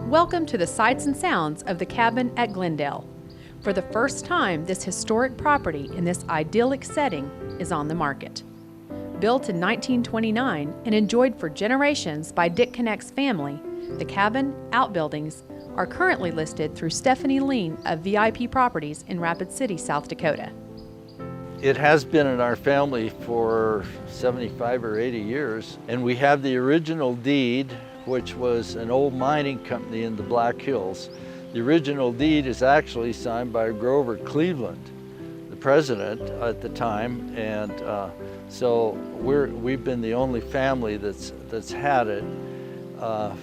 Welcome to the sights and sounds of the cabin at Glendale. For the first time, this historic property in this idyllic setting is on the market. Built in 1929 and enjoyed for generations by Dick Connect's family, the cabin outbuildings are currently listed through Stephanie Lean of VIP Properties in Rapid City, South Dakota. It has been in our family for 75 or 80 years, and we have the original deed, which was an old mining company in the Black Hills. The original deed is actually signed by Grover Cleveland, the president at the time, and so we've been the only family that's had it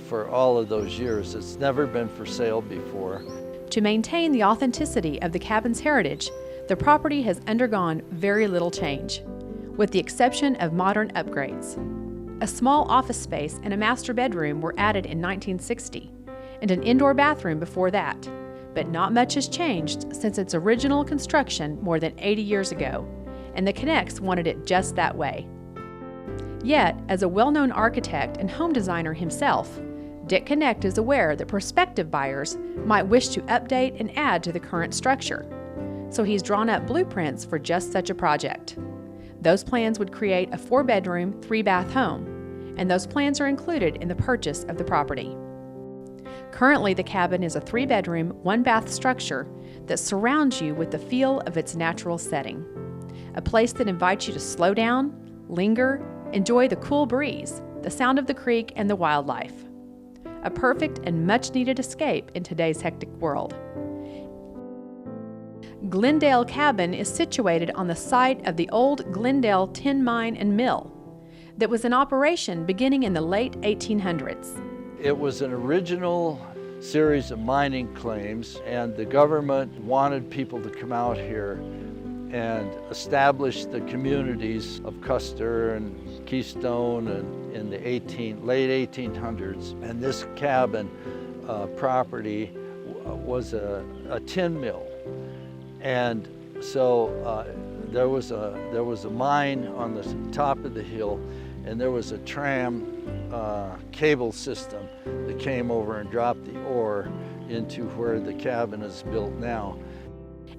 for all of those years. It's never been for sale before. To maintain the authenticity of the cabin's heritage, the property has undergone very little change, with the exception of modern upgrades. A small office space and a master bedroom were added in 1960, and an indoor bathroom before that, but not much has changed since its original construction more than 80 years ago, and the Connects wanted it just that way. Yet, as a well-known architect and home designer himself, Dick Connect is aware that prospective buyers might wish to update and add to the current structure, so he's drawn up blueprints for just such a project. Those plans would create a 4-bedroom, 3-bath home, and those plans are included in the purchase of the property. Currently, the cabin is a 3-bedroom, 1-bath structure that surrounds you with the feel of its natural setting. A place that invites you to slow down, linger, enjoy the cool breeze, the sound of the creek, and the wildlife. A perfect and much-needed escape in today's hectic world. Glendale Cabin is situated on the site of the old Glendale tin mine and mill that was in operation beginning in the late 1800s. It was an original series of mining claims, and the government wanted people to come out here and establish the communities of Custer and Keystone and in the late 1800s. And this cabin property was a tin mill. And so there was a mine on the top of the hill, and there was a tram cable system that came over and dropped the ore into where the cabin is built now.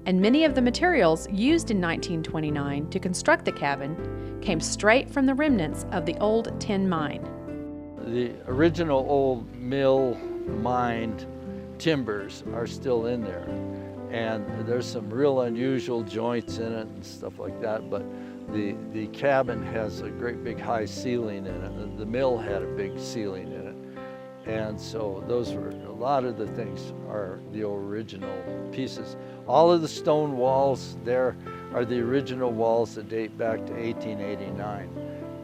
And many of the materials used in 1929 to construct the cabin came straight from the remnants of the old tin mine. The original old mill mined timbers are still in there. And there's some real unusual joints in it and stuff like that, but the cabin has a great big high ceiling in it. The mill had a big ceiling in it. And so a lot of the things are the original pieces. All of the stone walls there are the original walls that date back to 1889.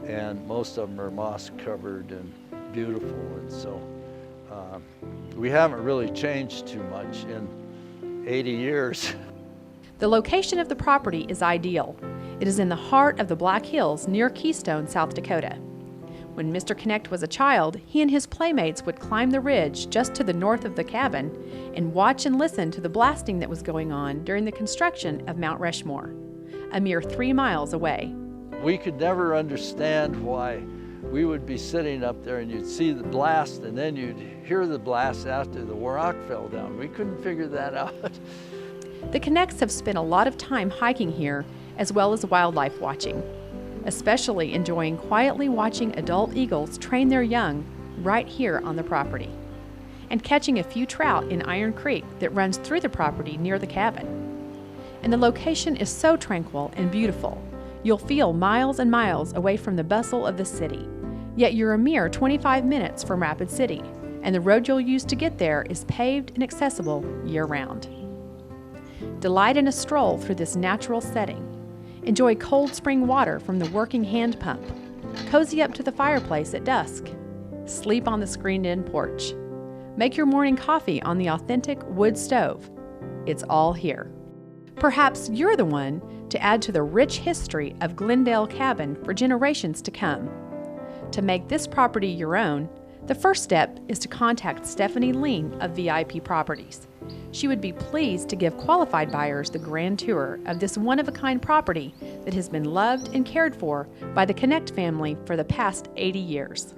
And most of them are moss covered and beautiful. And so we haven't really changed too much in 80 years. The location of the property is ideal. It is in the heart of the Black Hills near Keystone, South Dakota. When Mr. Connect was a child, he and his playmates would climb the ridge just to the north of the cabin and watch and listen to the blasting that was going on during the construction of Mt Rushmore, a mere 3 miles away. We could never understand why we would be sitting up there and you'd see the blast and then you'd hear the blast after the rock fell down. We couldn't figure that out. The Connects have spent a lot of time hiking here as well as wildlife watching, especially enjoying quietly watching adult eagles train their young right here on the property, and catching a few trout in Iron Creek that runs through the property near the cabin. And the location is so tranquil and beautiful, you'll feel miles and miles away from the bustle of the city, yet you're a mere 25 minutes from Rapid City, and the road you'll use to get there is paved and accessible year-round. Delight in a stroll through this natural setting. Enjoy cold spring water from the working hand pump. Cozy up to the fireplace at dusk. Sleep on the screened-in porch. Make your morning coffee on the authentic wood stove. It's all here. Perhaps you're the one to add to the rich history of Glendale Cabin for generations to come. To make this property your own, the first step is to contact Stephanie Lean of VIP Properties. She would be pleased to give qualified buyers the grand tour of this one-of-a-kind property that has been loved and cared for by the Connect family for the past 80 years.